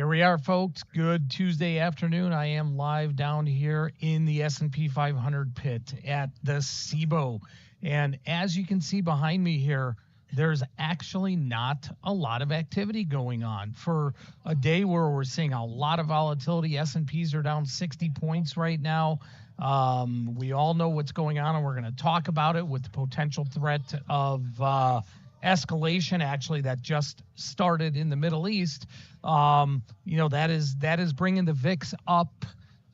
Here we are, folks. Good Tuesday afternoon. I am live down here in the S&P 500 pit at the CBOE. And as you can see behind me here, there's actually not a lot of activity going on. For a day where we're seeing a lot of volatility, S&Ps are down 60 points right now. We all know what's going on, and we're going to talk about it with the potential threat of escalation, actually, that just started in the Middle East. That is bringing the VIX up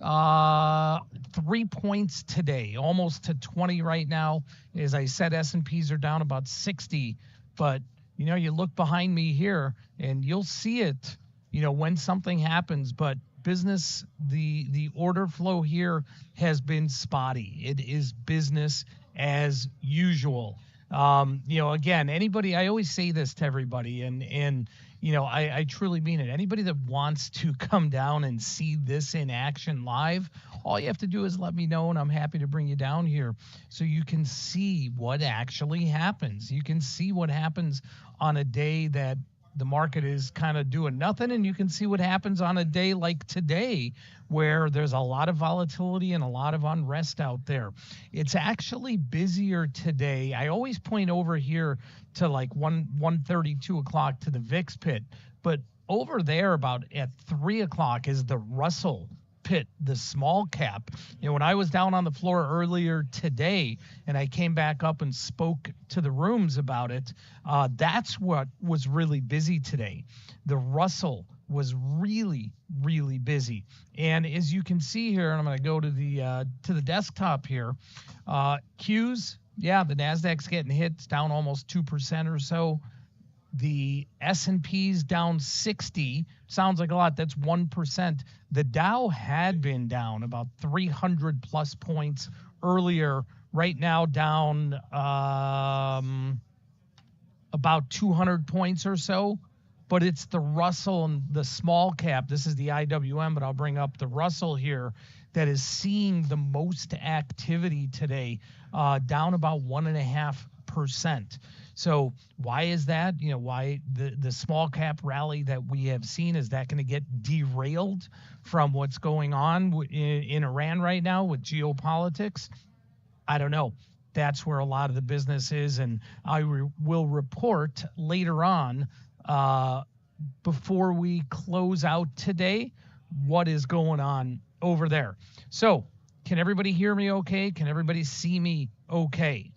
3 points today, almost to 20 right now. As I said, S&Ps are down about 60, but you look behind me here and you'll see it, when something happens. But business, the order flow here has been spotty. It is business as usual. Again, anybody, I always say this to everybody, and I truly mean it. Anybody that wants to come down and see this in action live, all you have to do is let me know, and I'm happy to bring you down here so you can see what actually happens. You can see what happens on a day that the market is kind of doing nothing, and you can see what happens on a day like today where there's a lot of volatility and a lot of unrest out there. It's actually busier today. I always point over here to like 1:30, 2 o'clock to the VIX pit, but over there about at 3 o'clock is the Russell pit, the small cap. When I was down on the floor earlier today and I came back up and spoke to the rooms about it, that's what was really busy today. The Russell was really, really busy. And as you can see here, and I'm going to go to the desktop here, Qs, yeah, the Nasdaq's getting hit. It's down almost 2% or so. The S&P's down 60. Sounds like a lot. That's 1%. The Dow had been down about 300 plus points earlier. Right now down about 200 points or so. But it's the Russell and the small cap. This is the IWM, but I'll bring up the Russell here that is seeing the most activity today, down about 1.5%. So why is that? Why the small cap rally that we have seen, is that going to get derailed from what's going on in Iran right now with geopolitics? I don't know. That's where a lot of the business is, and I will report later on before we close out today what is going on over there. So can everybody hear me okay? Can everybody see me okay?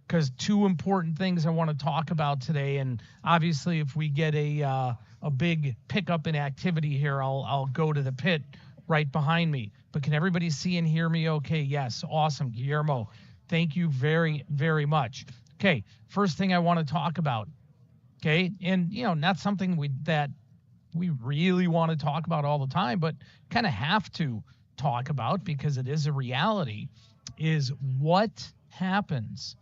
Because two important things I want to talk about today, and obviously if we get a big pickup in activity here, I'll go to the pit right behind me. But can everybody see and hear me okay? Yes, awesome, Guillermo. Thank you very, very much. Okay, first thing I want to talk about, okay, and not something that we really want to talk about all the time, but kind of have to talk about because it is a reality, is what happens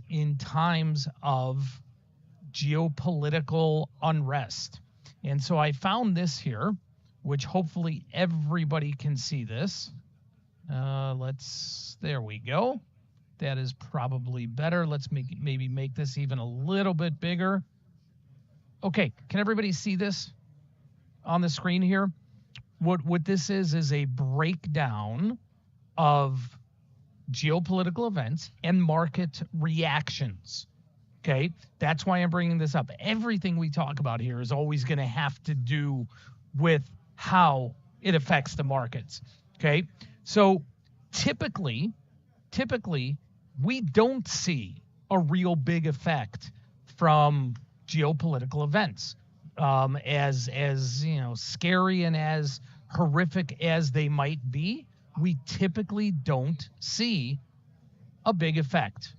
in times of geopolitical unrest. And so I found this here, which hopefully everybody can see this. There we go. That is probably better. Let's maybe make this even a little bit bigger. Okay, can everybody see this on the screen here? What this is a breakdown of geopolitical events and market reactions. Okay, that's why I'm bringing this up. Everything we talk about here is always going to have to do with how it affects the markets. Okay, so typically we don't see a real big effect from geopolitical events, as scary and as horrific as they might be. We typically don't see a big effect.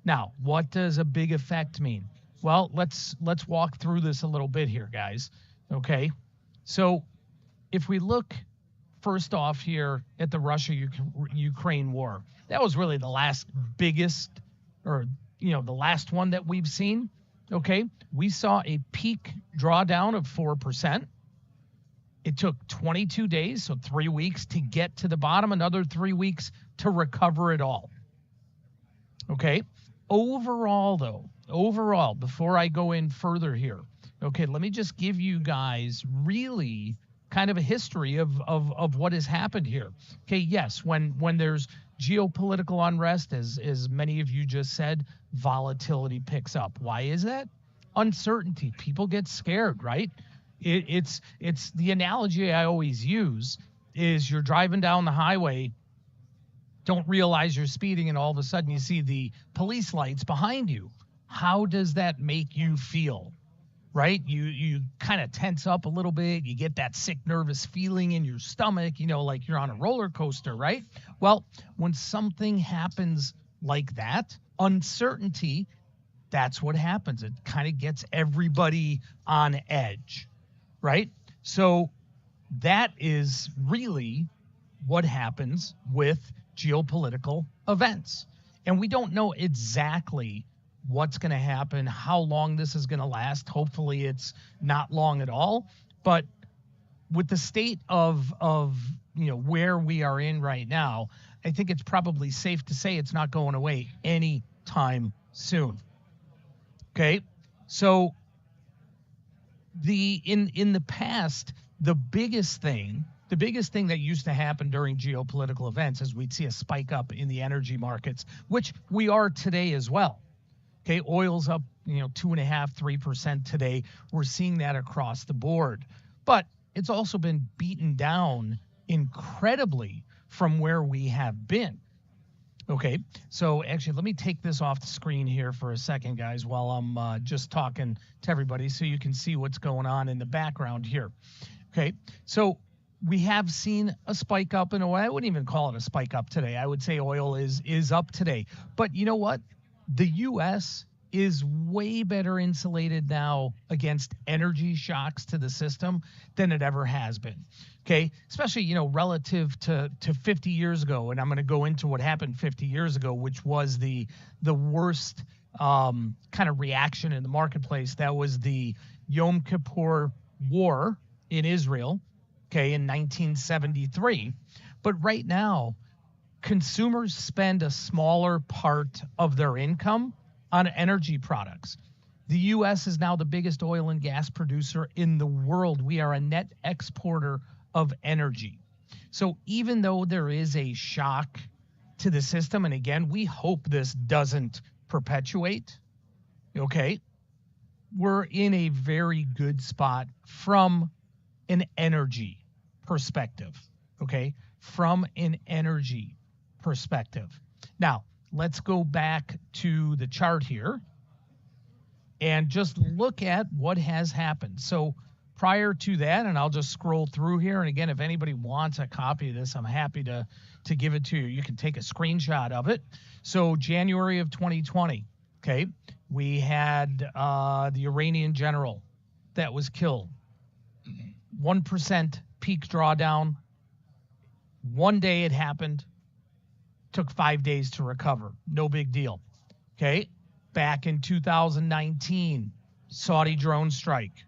Now, what does a big effect mean? Well, let's walk through this a little bit here, guys. Okay, so if we look first off here at the Russia-Ukraine war, that was really the last biggest, or the last one that we've seen. Okay, we saw a peak drawdown of 4%. It took 22 days, so 3 weeks to get to the bottom, another 3 weeks to recover it all. Okay, overall though, overall, before I go in further here, okay, let me just give you guys really kind of a history of what has happened here. Okay, yes, when there's geopolitical unrest, as many of you just said, volatility picks up. Why is that? Uncertainty. People get scared, right? It's the analogy I always use is you're driving down the highway, don't realize you're speeding, and all of a sudden you see the police lights behind you. How does that make you feel? Right? You kind of tense up a little bit. You get that sick, nervous feeling in your stomach, like you're on a roller coaster, right? Well, when something happens like that, uncertainty, that's what happens. It kind of gets everybody on edge, right? So that is really what happens with geopolitical events. And we don't know exactly what's going to happen, how long this is going to last. Hopefully it's not long at all. But with the state of where we are in right now, I think it's probably safe to say it's not going away anytime soon. Okay? So in the past, the biggest thing that used to happen during geopolitical events is we'd see a spike up in the energy markets, which we are today as well. Okay, oil's up, 2.5%, 3% today. We're seeing that across the board. But it's also been beaten down incredibly from where we have been. Okay, so actually, let me take this off the screen here for a second, guys, while I'm just talking to everybody so you can see what's going on in the background here. Okay, so we have seen a spike up in oil. I wouldn't even call it a spike up today. I would say oil is up today. But you know what? The U.S. is way better insulated now against energy shocks to the system than it ever has been. Okay, especially, relative to 50 years ago. And I'm going to go into what happened 50 years ago, which was the worst kind of reaction in the marketplace. That was the Yom Kippur War in Israel, okay, in 1973. But right now, consumers spend a smaller part of their income on energy products. The U.S. is now the biggest oil and gas producer in the world. We are a net exporter of energy. So even though there is a shock to the system, and again, we hope this doesn't perpetuate, okay, we're in a very good spot from an energy perspective, okay, from an energy perspective. Now, let's go back to the chart here and just look at what has happened. So prior to that, and I'll just scroll through here, and again, if anybody wants a copy of this, I'm happy to give it to you. You can take a screenshot of it. So January of 2020, okay, we had the Iranian general that was killed. 1% peak drawdown. One day it happened. Took 5 days to recover. No big deal. Okay. Back in 2019, Saudi drone strike.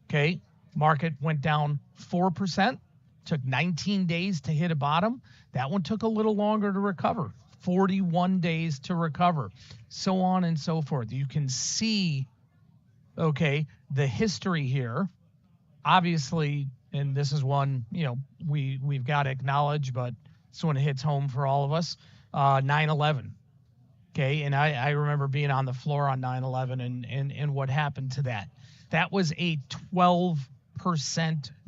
Okay. Market went down 4%. Took 19 days to hit a bottom. That one took a little longer to recover. 41 days to recover. So on and so forth. You can see, okay, the history here. Obviously, and this is one, we've got to acknowledge, but this one hits home for all of us, 9/11. Okay, and I remember being on the floor on 9/11 and what happened to that. That was a 12%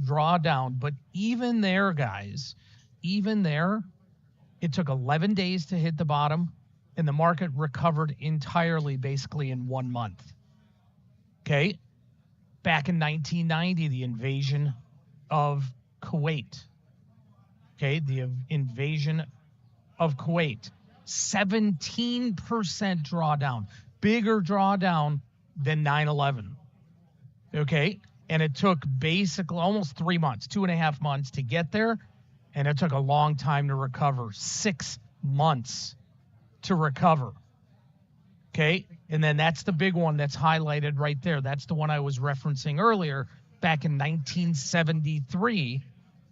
drawdown. But even there, guys, it took 11 days to hit the bottom, and the market recovered entirely basically in 1 month. Okay, back in 1990, the invasion of Kuwait. Okay, the invasion of Kuwait, 17% drawdown, bigger drawdown than 9/11. Okay, and it took basically almost 3 months, 2.5 months to get there, and it took a long time to recover, 6 months to recover. Okay, and then that's the big one that's highlighted right there. That's the one I was referencing earlier, back in 1973,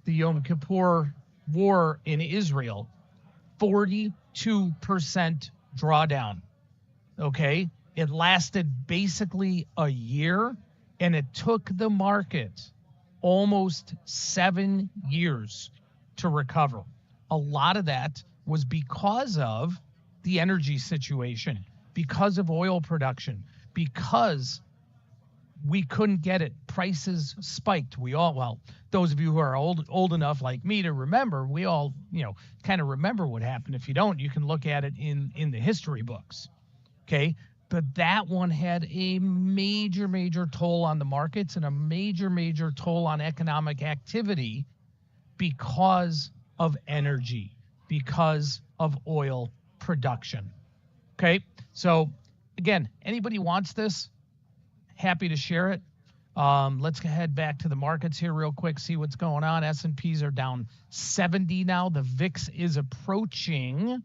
the Yom Kippur War in Israel, 42% drawdown. Okay, It lasted basically a year, and it took the market almost 7 years to recover. A lot of that was because of the energy situation, because of oil production, because we couldn't get it. Prices spiked. Well, those of you who are old enough like me to remember, we all, kind of remember what happened. If you don't, you can look at it in the history books. Okay. But that one had a major, major toll on the markets and a major, major toll on economic activity because of energy, because of oil production. Okay. So again, anybody wants this, happy to share it. Let's head back to the markets here real quick, see what's going on. S&Ps are down 70 now. The VIX is approaching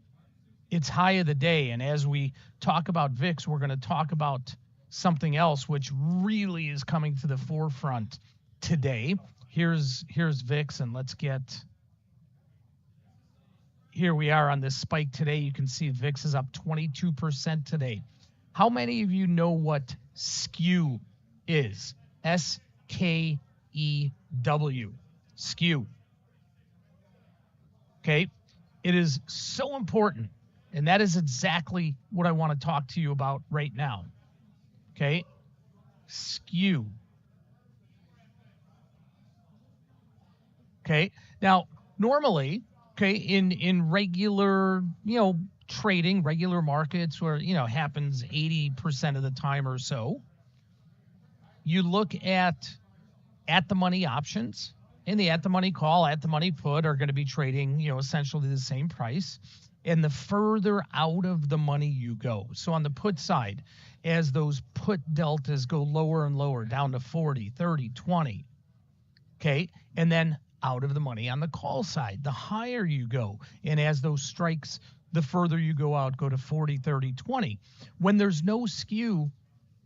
its high of the day. And as we talk about VIX, we're going to talk about something else which really is coming to the forefront today. Here's VIX, and let's get, here we are on this spike today. You can see VIX is up 22% today. How many of you know what skew is? S-K-E-W. Skew. Okay. It is so important. And that is exactly what I want to talk to you about right now. Okay. Skew. Okay. Now, normally, okay, in regular, trading, regular markets where, happens 80% of the time or so, you look at the money options, and the at the money call, at the money put are going to be trading, essentially the same price. And the further out of the money you go. So on the put side, as those put deltas go lower and lower, down to 40, 30, 20, okay, and then out of the money on the call side, the higher you go. And as those strikes, the further you go out, go to 40, 30, 20. When there's no skew,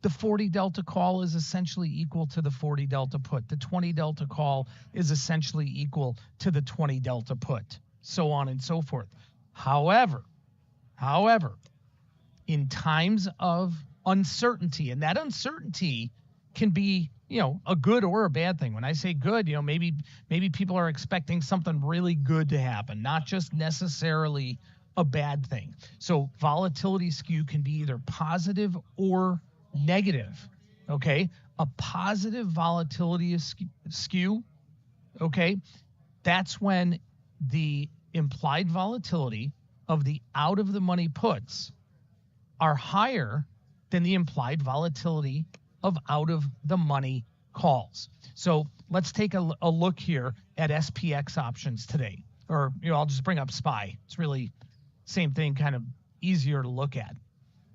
the 40 delta call is essentially equal to the 40 delta put. The 20 delta call is essentially equal to the 20 delta put, so on and so forth. However, in times of uncertainty, and that uncertainty can be, a good or a bad thing. When I say good, maybe people are expecting something really good to happen, not just necessarily a bad thing. So volatility skew can be either positive or negative. Okay. A positive volatility skew. Okay. That's when the implied volatility of the out of the money puts are higher than the implied volatility of out of the money calls. So let's take a look here at SPX options today, or, I'll just bring up SPY. It's really same thing, kind of easier to look at.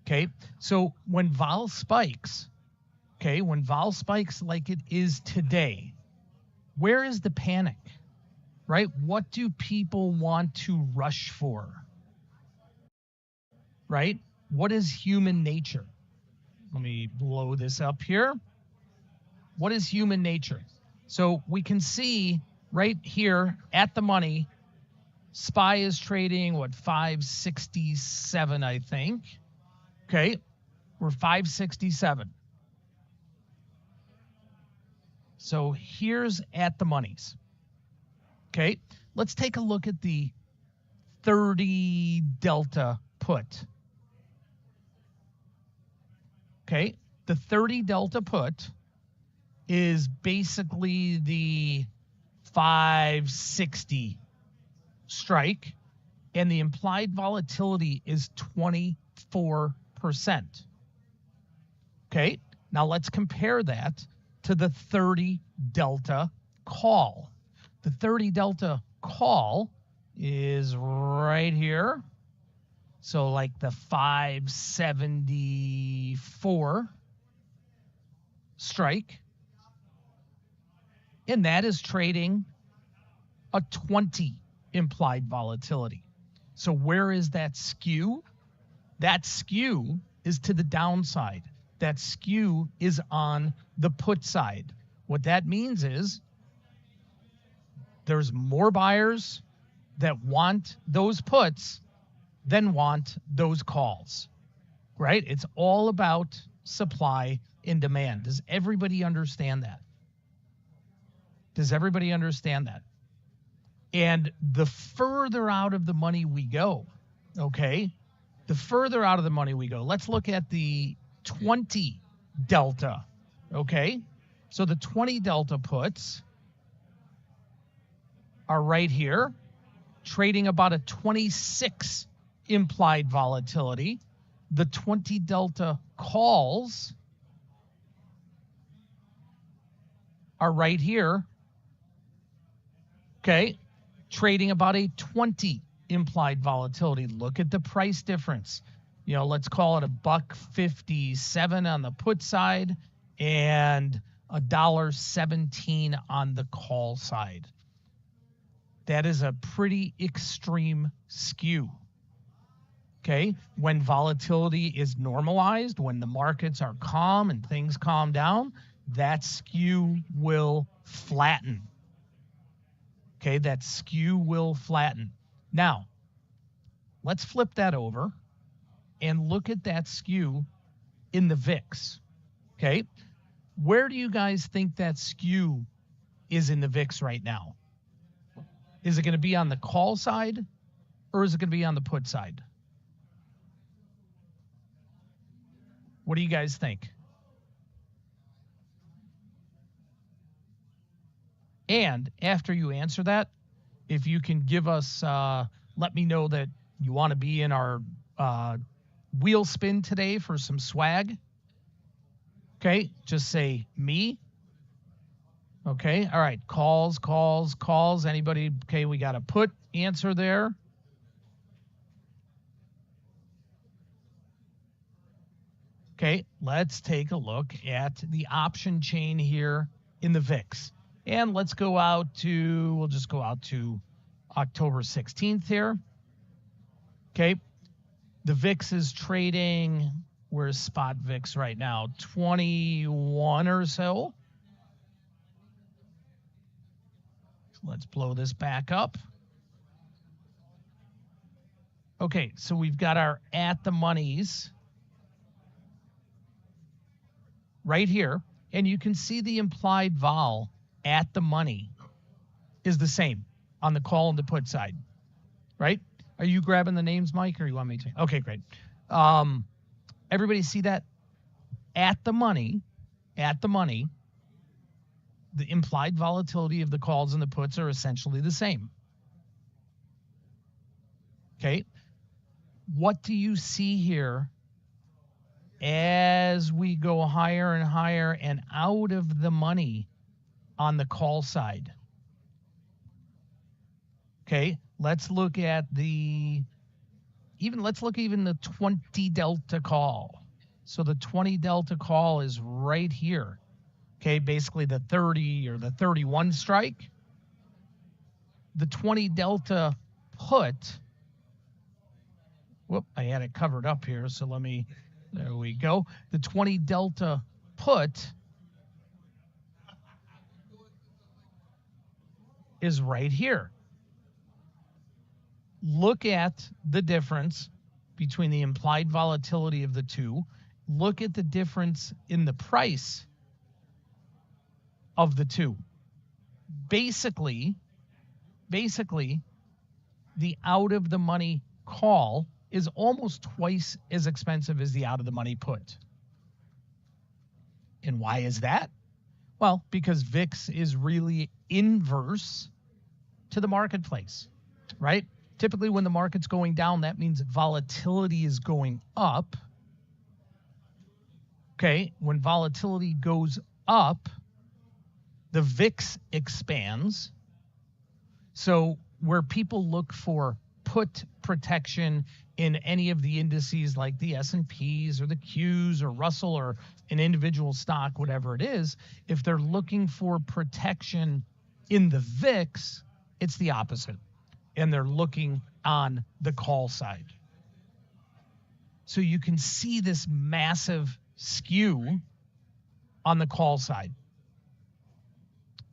Okay. So when vol spikes like it is today, where is the panic? Right? What do people want to rush for? Right? What is human nature? Let me blow this up here. What is human nature? So we can see right here at the money, SPY is trading, 567, I think. Okay. We're 567. So here's at the monies. Okay, let's take a look at the 30 delta put. Okay, the 30 delta put is basically the 560 strike, and the implied volatility is 24%. Okay, now let's compare that to the 30 delta call. The 30 delta call is right here. So like the 574 strike. And that is trading a 20 implied volatility. So where is that skew? That skew is to the downside. That skew is on the put side. What that means is there's more buyers that want those puts than want those calls. right? It's all about supply and demand. Does everybody understand that? Does everybody understand that? And the further out of the money we go, okay, the further out of the money we go, let's look at the 20 delta, okay? So the 20 delta puts are right here, trading about a 26 implied volatility. The 20 delta calls are right here, okay, trading about a 20 implied volatility. Look at the price difference. You know, let's call it $1.57 on the put side and $1.17 on the call side. That is a pretty extreme skew. Okay, when volatility is normalized, when the markets are calm and things calm down, that skew will flatten. Okay, that skew will flatten. Now, let's flip that over and look at that skew in the VIX. Okay, where do you guys think that skew is in the VIX right now? Is it going to be on the call side or is it going to be on the put side? What do you guys think? And after you answer that, if you can give us, let me know that you want to be in our wheel spin today for some swag. Okay, just say me. Okay, all right, calls. Anybody? Okay, we got a put answer there. Okay, let's take a look at the option chain here in the VIX. And let's go out to, we'll just go out to October 16th here. Okay, the VIX is trading, where's spot VIX right now? 21 or so. Let's blow this back up. Okay, so we've got our at the monies right here, and you can see the implied vol at the money is the same on the call and the put side, right? Are you grabbing the names, Mike, or you want me to? Okay, great. Everybody see that? At the money, the implied volatility of the calls and the puts are essentially the same. Okay. What do you see here as we go higher and higher and out of the money on the call side? Okay, let's look at the even 20 delta call. So the 20 delta call is right here. Okay, basically the 30 or the 31 strike. The 20 delta put, I had it covered up here, so there we go. The 20 delta put is right here. Look at the difference between the implied volatility of the two. Look at the difference in the price of the two. Basically, the out of the money call is almost twice as expensive as the out of the money put. And why is that? Well, because VIX is really inverse to the marketplace, right? Typically when the market's going down, that means volatility is going up. Okay, when volatility goes up, the VIX expands. So where people look for put protection in any of the indices like the S&Ps or the Qs or Russell or an individual stock, whatever it is, if they're looking for protection in the VIX, it's the opposite. And they're looking on the call side. So you can see this massive skew on the call side.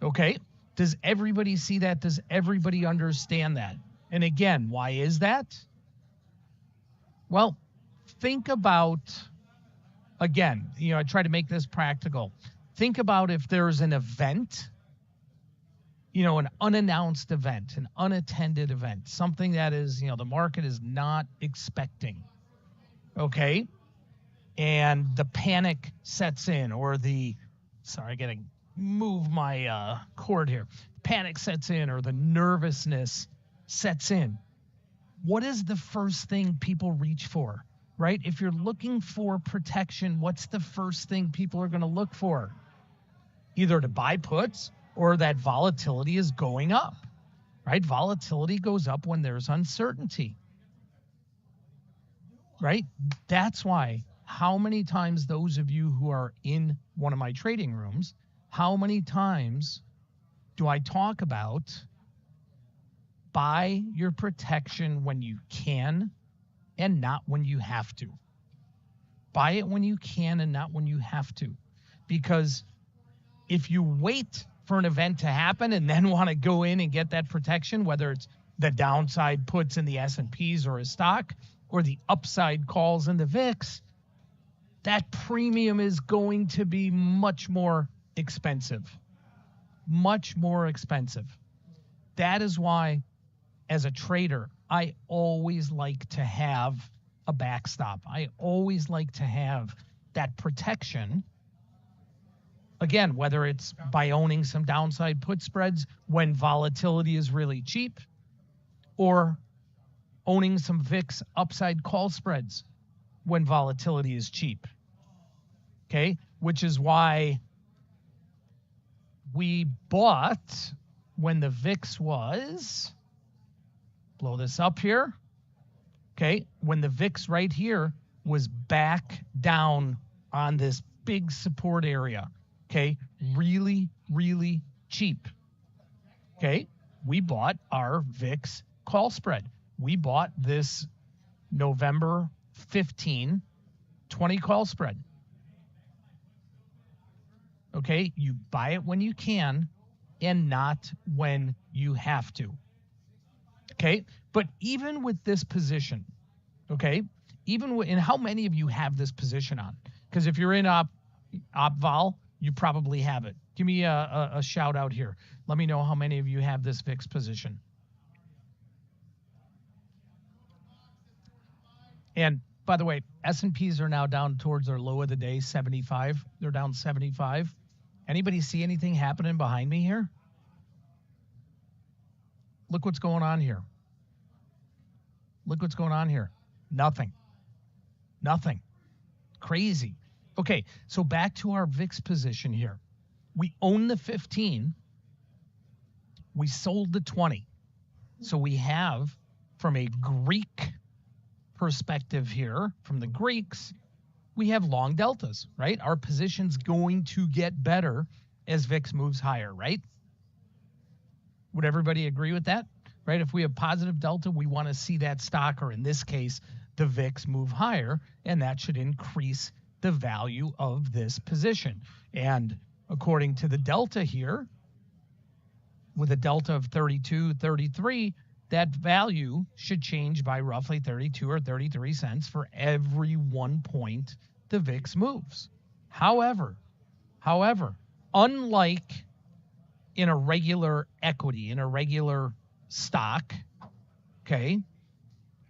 Okay, does everybody see that? Does everybody understand that? And again, why is that? Well, think about, again, I try to make this practical. Think about if there's an event, an unannounced event, an unattended event, something that is, the market is not expecting, okay? And the panic sets in, or I got to move my cord here. Panic sets in, or the nervousness sets in. What is the first thing people reach for, right? If you're looking for protection, what's the first thing people are going to look for? Either to buy puts or that volatility is going up, right? Volatility goes up when there's uncertainty, right? That's why, how many times, those of you who are in one of my trading rooms, how many times do I talk about buy your protection when you can and not when you have to? Buy it when you can and not when you have to. Because if you wait for an event to happen and then want to go in and get that protection, whether it's the downside puts in the S&Ps or a stock, or the upside calls in the VIX, that premium is going to be much more expensive. Much more expensive. That is why, as a trader, I always like to have a backstop. I always like to have that protection. Again, whether it's by owning some downside put spreads when volatility is really cheap, or owning some VIX upside call spreads when volatility is cheap. Okay? Which is why we bought when the VIX was, blow this up here, okay, when the VIX right here was back down on this big support area, okay, really, really cheap, okay, we bought our VIX call spread. We bought this November 15, 20 call spread. Okay, you buy it when you can and not when you have to. Okay, but even with this position, okay, and how many of you have this position on? Because if you're in op vol, you probably have it. Give me a shout out here. Let me know how many of you have this VIX position. And by the way, S&Ps are now down towards their low of the day, 75. They're down 75. Anybody see anything happening behind me here? Look what's going on here. Look what's going on here. Nothing. Nothing. Crazy. Okay, so back to our VIX position here. We own the 15. We sold the 20. So we have, from a Greek perspective here, from the Greeks, we have long deltas, right? Our position's going to get better as VIX moves higher, right? Would everybody agree with that? Right? If we have positive delta, we want to see that stock, or in this case, the VIX, move higher, and that should increase the value of this position. And according to the delta here, with a delta of 32, 33, that value should change by roughly 32 or 33 cents for every 1 point the VIX moves. However, unlike in a regular equity, in a regular stock, okay,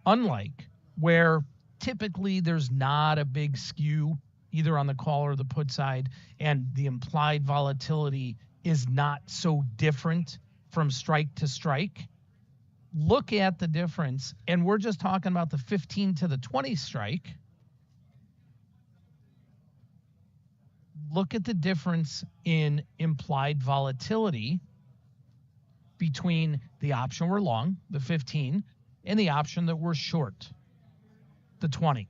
unlike where typically there's not a big skew either on the call or the put side, and the implied volatility is not so different from strike to strike. Look at the difference, and we're just talking about the 15 to the 20 strike. Look at the difference in implied volatility between the option we're long, the 15, and the option that we're short, the 20.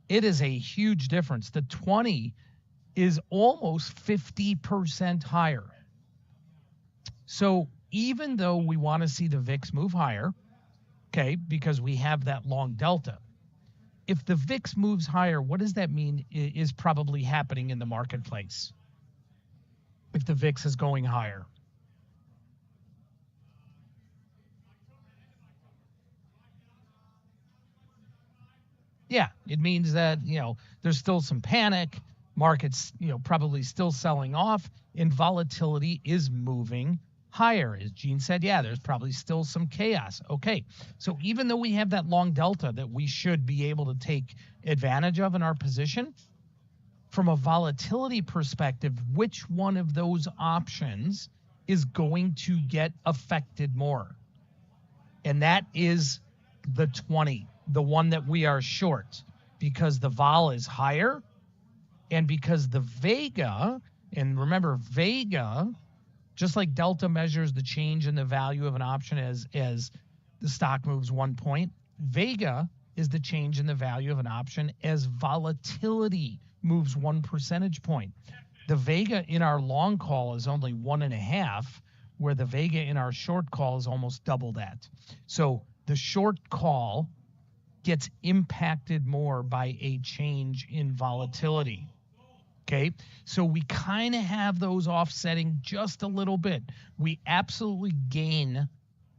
It is a huge difference. The 20 is almost 50% higher. So even though we want to see the VIX move higher, okay, because we have that long delta, if the VIX moves higher, what does that mean is probably happening in the marketplace? If the VIX is going higher. Yeah, it means that, there's still some panic, markets, probably still selling off, and volatility is moving higher. As Gene said, yeah, there's probably still some chaos. Okay, so even though we have that long delta that we should be able to take advantage of in our position, from a volatility perspective, which one of those options is going to get affected more? And that is the 20, the one that we are short, because the vol is higher and because the Vega, and remember, Vega, just like Delta measures the change in the value of an option as the stock moves 1 point, Vega is the change in the value of an option as volatility moves 1 percentage point. The Vega in our long call is only 1.5, where the Vega in our short call is almost double that. So the short call gets impacted more by a change in volatility. Okay, so we kind of have those offsetting just a little bit. We absolutely gain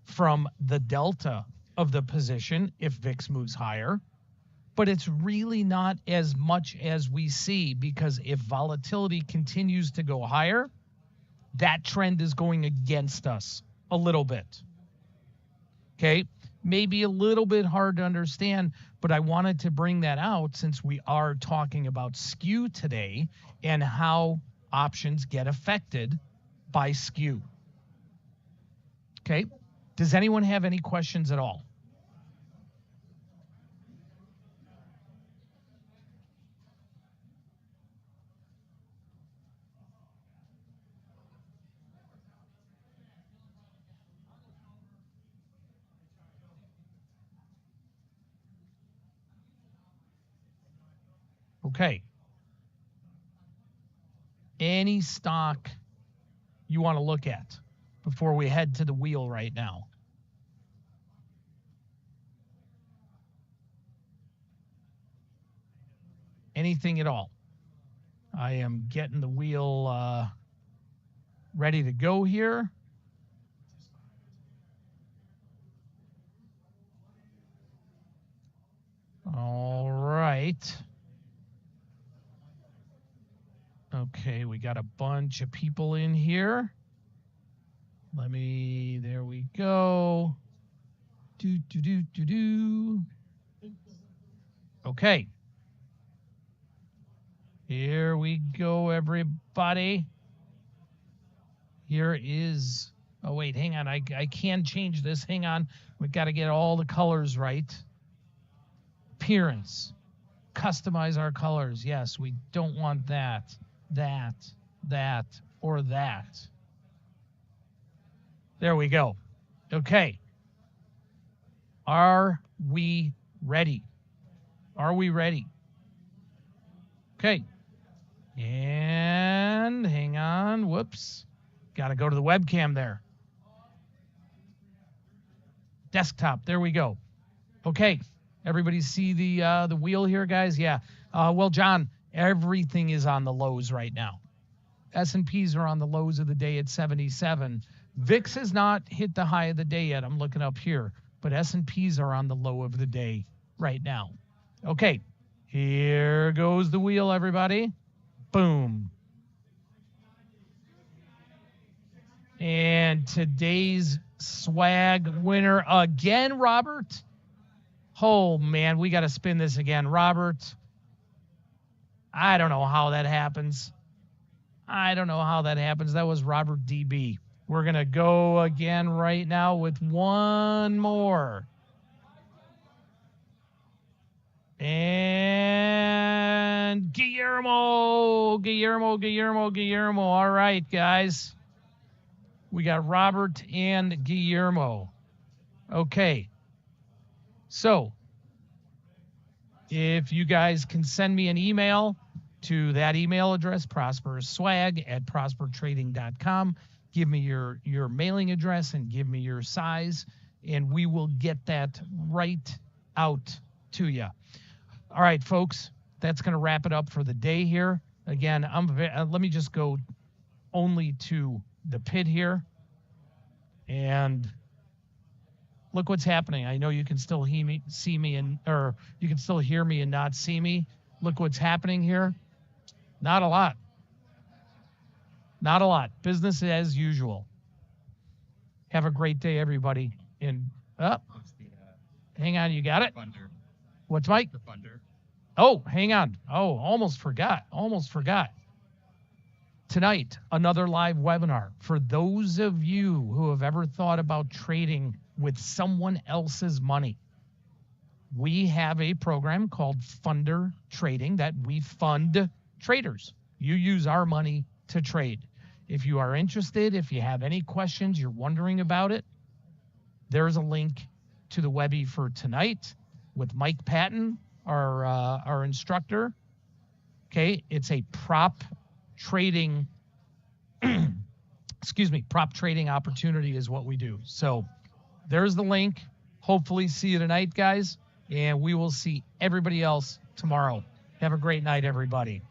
from the delta of the position if VIX moves higher, but it's really not as much as we see, because if volatility continues to go higher, that trend is going against us a little bit. Okay, maybe a little bit hard to understand, but I wanted to bring that out since we are talking about skew today and how options get affected by skew. Okay, does anyone have any questions at all? Okay. Any stock you want to look at before we head to the wheel right now? Anything at all? I am getting the wheel ready to go here. All right. Okay, we got a bunch of people in here. There we go. Okay. Here we go, everybody. Here is, oh wait, hang on. I can change this. Hang on. We've got to get all the colors right. Appearance. Customize our colors. Yes, we don't want that, or that. There we go. Okay. Are we ready? Are we ready? Okay. And hang on. Whoops. Got to go to the webcam there. Desktop. There we go. Okay. Everybody see the wheel here, guys? Yeah. Well, John, everything is on the lows right now. S&Ps are on the lows of the day at 77. VIX has not hit the high of the day yet. I'm looking up here, but S&Ps are on the low of the day right now. Okay, here goes the wheel, everybody. Boom. And today's swag winner again, Robert. Oh, man, we got to spin this again. Robert, I don't know how that happens. That was Robert DB. We're going to go again right now with one more. And Guillermo. All right, guys. We got Robert and Guillermo. Okay. So, if you guys can send me an email to that email address, prosperousswag@prospertrading.com. Give me your mailing address and give me your size, and we will get that right out to you. All right, folks, that's going to wrap it up for the day here. Again, let me just go only to the pit here. And Look what's happening. I know you can still see me, or you can still hear me and not see me. Look what's happening here. Not a lot. Not a lot. Business as usual. Have a great day, everybody. And hang on, you got it? Funder. What's Mike? The funder. Oh, hang on. Oh, almost forgot. Tonight, another live webinar. For those of you who have ever thought about trading with someone else's money, we have a program called Funder Trading that we fund traders. You use our money to trade. If you are interested, if you have any questions, you're wondering about it, there's a link to the Webby for tonight with Mike Patton, our instructor. Okay, it's a prop trading, prop trading opportunity is what we do. So there's the link. Hopefully see you tonight, guys, and we will see everybody else tomorrow. Have a great night, everybody.